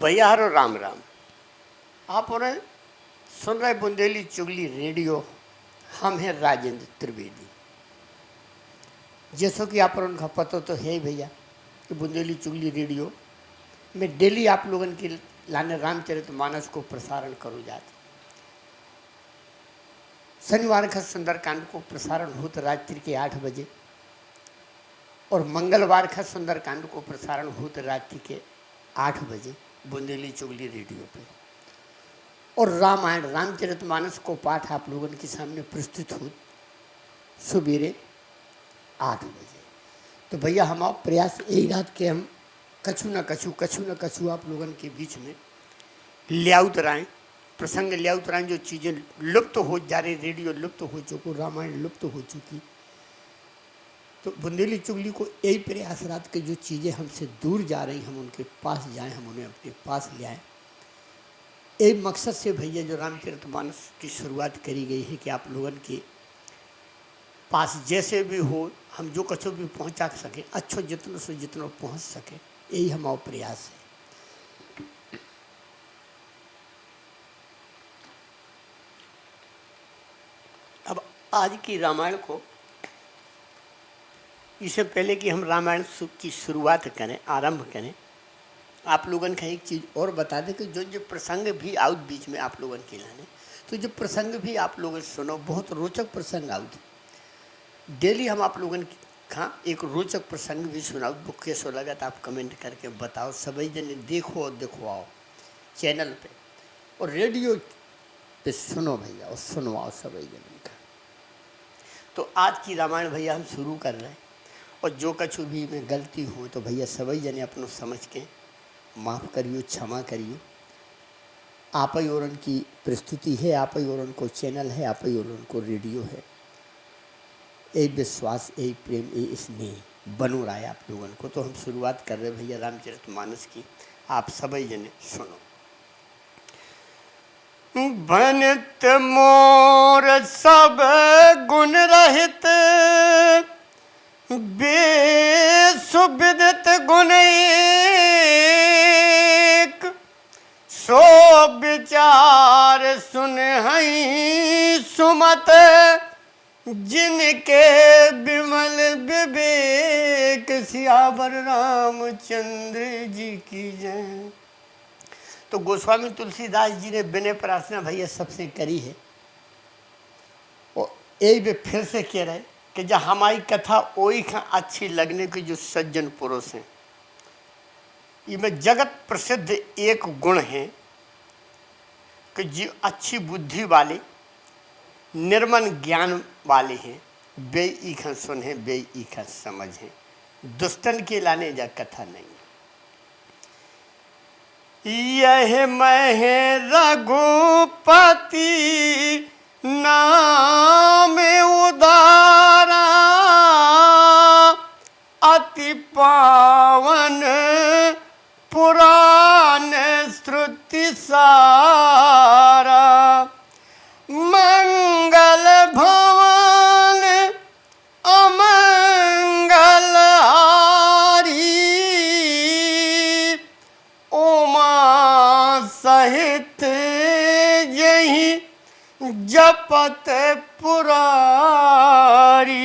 भैया हरो राम राम। आप और सुन रहे बुंदेली चुगली रेडियो। हम हैं राजेंद्र त्रिवेदी। जैसो कि आप और उनका पता तो है ही भैया कि बुंदेली चुगली रेडियो में डेली आप लोगन के लाने रामचरितमानस को प्रसारण करो जाते। शनिवार का सुंदरकांड को प्रसारण होता रात्रि के 8 बजे और मंगलवार का सुंदरकांड को प्रसारण होता रात्रि के 8 बजे बुंदेली चुगली रेडियो पे। और रामायण रामचरितमानस को पाठ आप लोगों के सामने प्रस्तुत हो सवेरे 8 बजे। तो भैया हम आप प्रयास यही रात के हम कछु न कछु आप लोगों के बीच में लियाउत राय प्रसंग लियाउत राय। जो चीज़ें लुप्त हो जा रही, रेडियो लुप्त हो चुकी, रामायण लुप्त हो चुकी, तो बुंदेली चुगली को यही प्रयास रात के जो चीज़ें हमसे दूर जा रही हम उनके पास जाएं, हम उन्हें अपने पास ले आएँ। एक मकसद से भैया जो रामचरितमानस की शुरुआत करी गई है कि आप लोगों के पास जैसे भी हो हम जो कछु भी पहुंचा सके, अच्छो जितनों से जितना पहुंच सके, यही हमारा प्रयास है। अब आज की रामायण को, इससे पहले कि हम रामायण की शुरुआत करें, आरंभ करें, आप लोगन का एक चीज़ और बता दें कि जो जो प्रसंग भी आउट बीच में आप लोगन के लाने, तो जो प्रसंग भी आप लोगन सुनो, बहुत रोचक प्रसंग आउट। डेली हम आप लोगन का एक रोचक प्रसंग भी सुनाओ। बुक कैसो लगा तो आप कमेंट करके बताओ। सभी जने देखो और दिखवाओ चैनल पे और रेडियो पे सुनो भैया और सुनवाओ सभी जन का। तो आज की रामायण भैया हम शुरू कर रहे हैं और जो कछु भी में गलती हो तो भैया सभी जने अपनों समझ के माफ़ करियो, क्षमा करियो। आप ही और उनकी प्रस्तुति है, आप ही और उनको चैनल है, आप ही और उनको रेडियो है। यही विश्वास, यही प्रेम, यही स्नेह बनो रहा है आप लोगों को। तो हम शुरुआत कर रहे भैया रामचरितमानस की। आप सभी जने सुनो। भनित मोर सब गुण रहित, बेसुविदित गुण एक, सो विचार सुनहि सुमत, जिनके विमल विवेक, सियावर रामचंद्र जी की जय। तो गोस्वामी तुलसीदास जी ने विनय प्रार्थना भैया सबसे करी है और यही वे फिर से कह रहे कि जब हमारी कथा वही का अच्छी लगने की जो सज्जन पुरुष हैं, इनमें जगत प्रसिद्ध एक गुण है कि जो अच्छी बुद्धि वाले, निर्मल ज्ञान वाले हैं, वे ईखा सुने, वे ईखा समझ हैं। दुष्टन के लाने जा कथा नहीं। यह मैं रघुपति नाम उदारा, अति पावन पुराण श्रुति सारा, मंगल भवन अमंगल हारी, उमा सहित यही जपत पुरारी।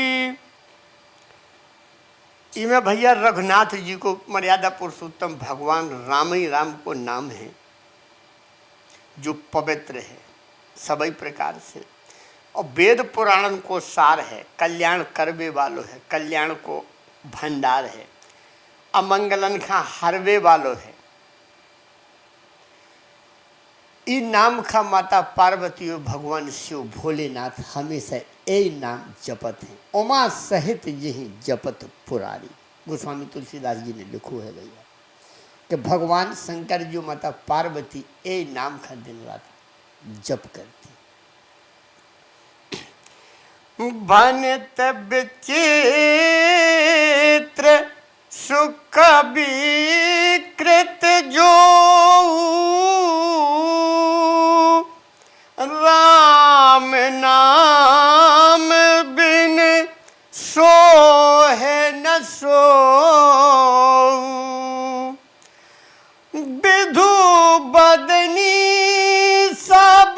इनमें भैया रघुनाथ जी को मर्यादा पुरुषोत्तम भगवान राम ही राम को नाम है जो पवित्र है सभी प्रकार से, और वेद पुराण को सार है, कल्याण करवे वालो है, कल्याण को भंडार है, अमंगलन का हरवे वालो है। ई नाम का माता पार्वती और भगवान शिव भोलेनाथ हमेशा यही नाम जपत है, उमा सहित यही जपत पुरारी। गोस्वामी तुलसीदास जी ने लिखो है भैया कि भगवान शंकर जी माता पार्वती यही नाम का दिन रात जप करती। भनित विचित्र सुख विकृत जो राम नाम बिन सोहे न सोऊं। विधु बदनी सब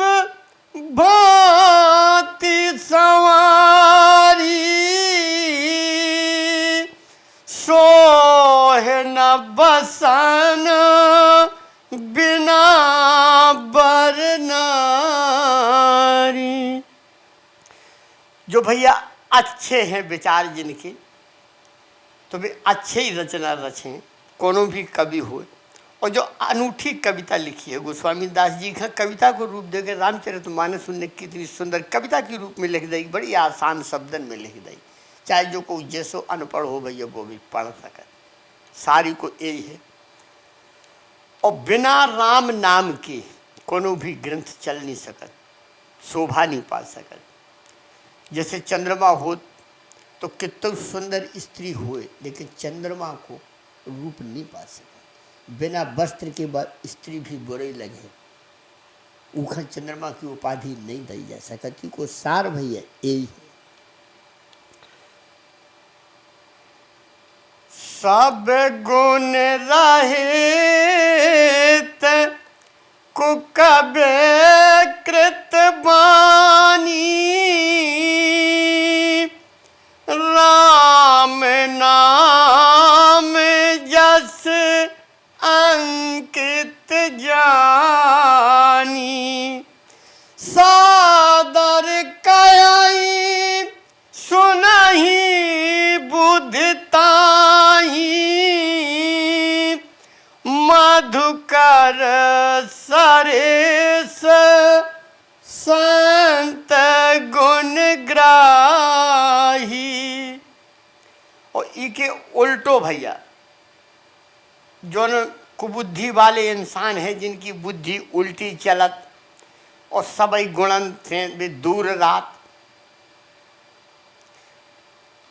भांति संवारी सोहे न बसन बिना बर नारी। जो भैया अच्छे हैं विचार जिनके, तो वे अच्छे ही रचना रचें, कोनो भी कवि हो। और जो अनूठी कविता लिखी है गोस्वामी दास जी का, कविता को रूप देकर रामचरितमानस उनने कितनी सुंदर कविता के रूप में लिख दी, बड़ी आसान शब्दन में लिख दी। चाहे जो कोई जैसो अनपढ़ हो भैया वो भी पढ़ सके, सारी को यही है। और बिना राम नाम के कोनो भी ग्रंथ चल नहीं सकत, शोभा नहीं पा सकत। जैसे चंद्रमा हो तो कितनी सुंदर स्त्री होए, लेकिन चंद्रमा को रूप नहीं पा सकत। बिना वस्त्र के बाद स्त्री भी बुरे लगे, उखा चंद्रमा की उपाधि नहीं दी जा सकती। को सार भैया यही है। सब गुण रहित कुकबे कृत बानी राम नाम जस अंकित जानी। सादर कयाई सुनहि बुद्धताही मधुकर सरेस संत गुण ग्राही। और इके उल्टो भैया जो कुबुद्धि वाले इंसान हैं, जिनकी बुद्धि उल्टी चलत और सबई गुणन से वे दूर रात,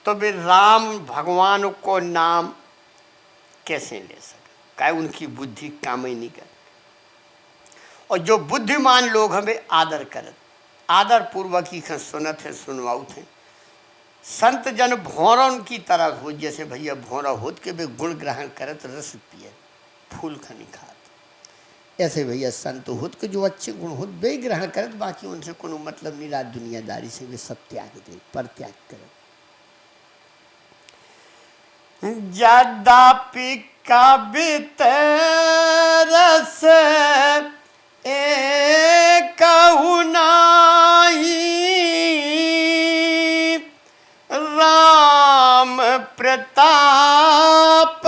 तो वे राम भगवान को नाम कैसे ले सके, क्या उनकी बुद्धि काम ही नहीं कर। और जो बुद्धिमान लोग हमें आदर करत, आदर पूर्वक ही सुनत है, सुनवाउत हैं। संत जन भौरन की तरह हो, जैसे भैया भौरा होत के वे गुण ग्रहण करत, रस पिए, फूल खनी खात। ऐसे भैया संत होत के जो अच्छे गुण होत वे ग्रहण करत, बाकी उनसे कोनो मतलब नहीं, रात दुनियादारी से वे सब त्याग दे, पर त्याग करत। यद्यपि कवित रस एकहु नाहि राम प्रताप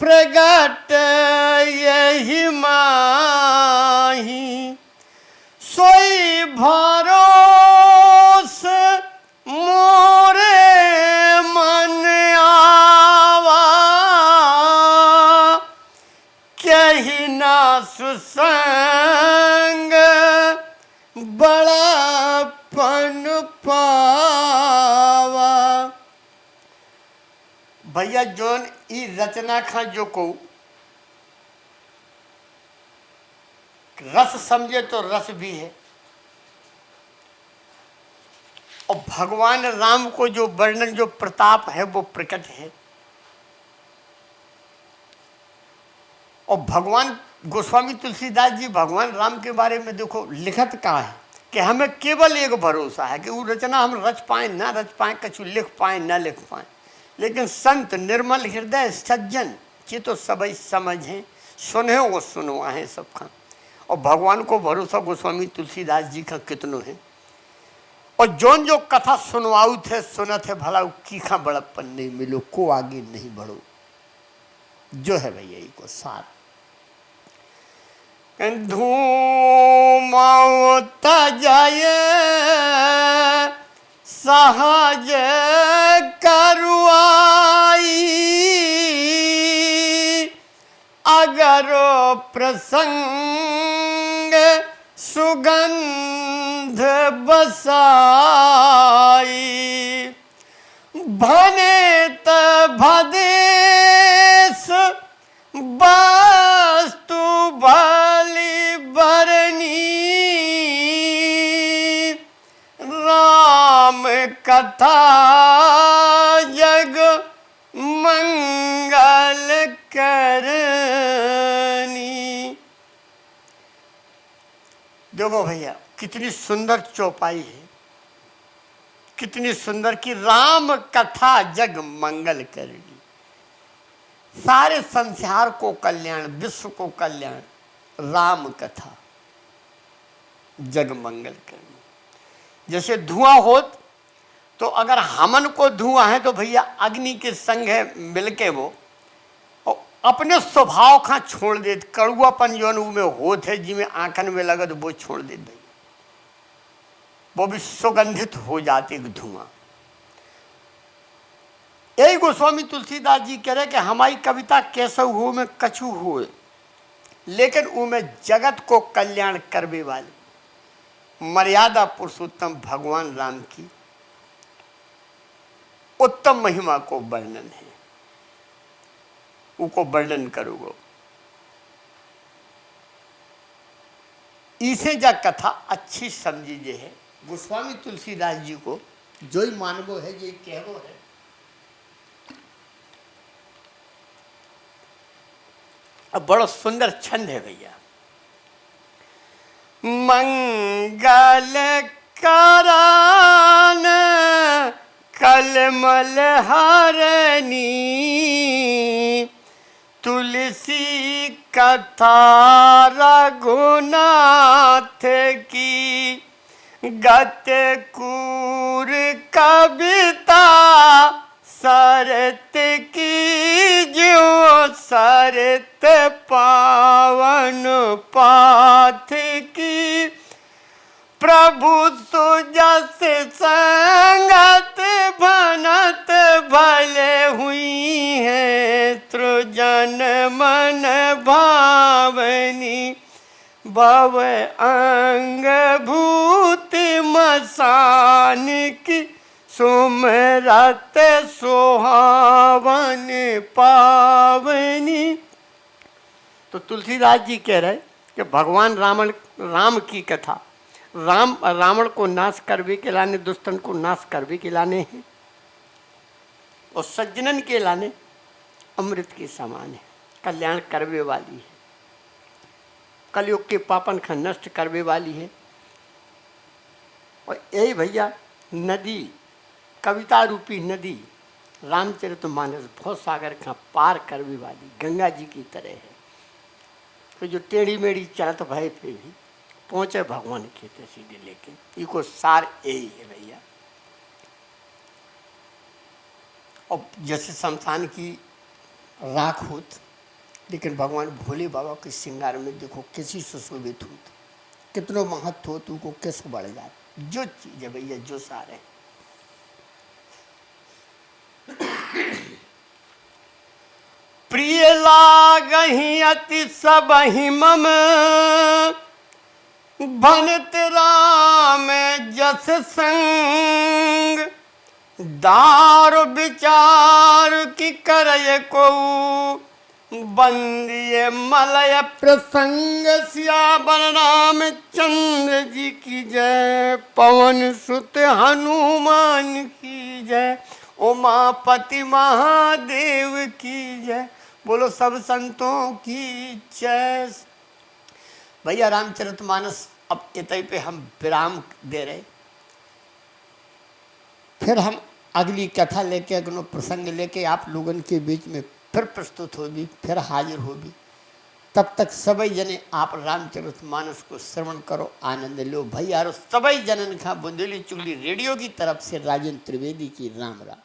प्रगट यही माही। सोई भरोस मोरे मन आवा कही ना सुसंग बड़ापन पावा। भैया जोन ई रचना खा जो को रस समझे तो रस भी है, और भगवान राम को जो वर्णन, जो प्रताप है वो प्रकट है। और भगवान गोस्वामी तुलसीदास जी भगवान राम के बारे में देखो लिखत कहाँ है कि हमें केवल एक भरोसा है कि वो रचना हम रच पाए ना रच पाए, कछु लिख पाए ना लिख पाए, लेकिन संत निर्मल हृदय सज्जन ये तो सबई समझें, सुने वो सुनवाएं सबका। और भगवान को भरोसा गोस्वामी तुलसीदास जी का कितनों है। और जोन जो कथा सुनवाऊ थे सुनत है, भला की खा बड़प्पन नहीं मिलो, को आगे नहीं बढ़ो, जो है भैया यही को साथ। धूम तजय सहज करुआई अगर प्रसंग सुगंध सुध बसाई भने त भदेश वस्तु भली बरनी राम कथा जग मंगल करनी। देखो भैया कितनी सुंदर चौपाई है, कितनी सुंदर कि राम कथा जग मंगल करनी। सारे संसार को कल्याण, विश्व को कल्याण, राम कथा जग मंगल करनी। जैसे धुआं हो तो अगर हमन को धुआं है तो भैया अग्नि के संग है मिलके वो अपने स्वभाव का छोड़ दे, कड़ुआपन जो में होत है जिमें आंखन में लगा तो वो छोड़ दे भैया, वो भी सुगंधित हो जाते धुआं। यही गोस्वामी तुलसीदास जी कह रहे कि हमारी कविता कैसे हो में कछु हुए, लेकिन उनमें जगत को कल्याण करवे वाले मर्यादा पुरुषोत्तम भगवान राम की उत्तम महिमा को वर्णन है, उनको वर्णन करोगे। इसे जा कथा अच्छी समझी जे है गोस्वामी तुलसीदास जी को जो ही मानवो है ये कहवो है। अब बड़ा सुंदर छंद है भैया। मंगल करान कलमल हरनी तुलसी कथा रघुनाथ की गत कूर कविता सरत की जो सरत पावन पाथ की प्रभु सुजस संगत बनत भले हुई है सृजन मन भावनी भव अंग भूत मसान की सुमरत सुहावन पावनी। तो तुलसीदास जी कह रहे कि भगवान राम की कथा, रावण को नाश करवे के लाने, दुष्टन को नाश करवे के लाने हैं और सज्जनन के लाने अमृत के समान है, कल्याण करवे वाली है, कलयुग के पापन का नष्ट करवे वाली है। और यही भैया नदी, कविता रूपी नदी रामचरितमानस भव सागर का पार करवे वाली गंगा जी की तरह है। तो जो टेढ़ी मेढ़ी चलत भय पे भी पहुँचे भगवान के थे सीधे, लेकिन इको सार यही है भैया। और जैसे शमशान की राख होत, लेकिन भगवान भोले बाबा के श्रृंगार में देखो किसी सुशोभित होत, कितनों महत्व हो तो को कैसे बढ़ जाए। जो चीज है भैया, जो सार है। प्रिय लागहि अति सबहि मम बनत राम जस संग दार विचार की करय को बंदिय मलय प्रसंग सियावर राम चंद्र जी की जय, पवन सुत हनुमान की जय, उमापति महादेव की जय, बोलो सब संतों की जय। भैया रामचरितमानस अब इतने पे हम विराम दे रहे, फिर हम अगली कथा लेके, अगला प्रसंग लेके आप लोगों के बीच में फिर प्रस्तुत होगी, फिर हाजिर होगी। तब तक सभी जने आप रामचरितमानस को श्रवण करो, आनंद लो भैया। सभी जनन का बुंदेली चुगली रेडियो की तरफ से राजेंद्र त्रिवेदी की राम राम।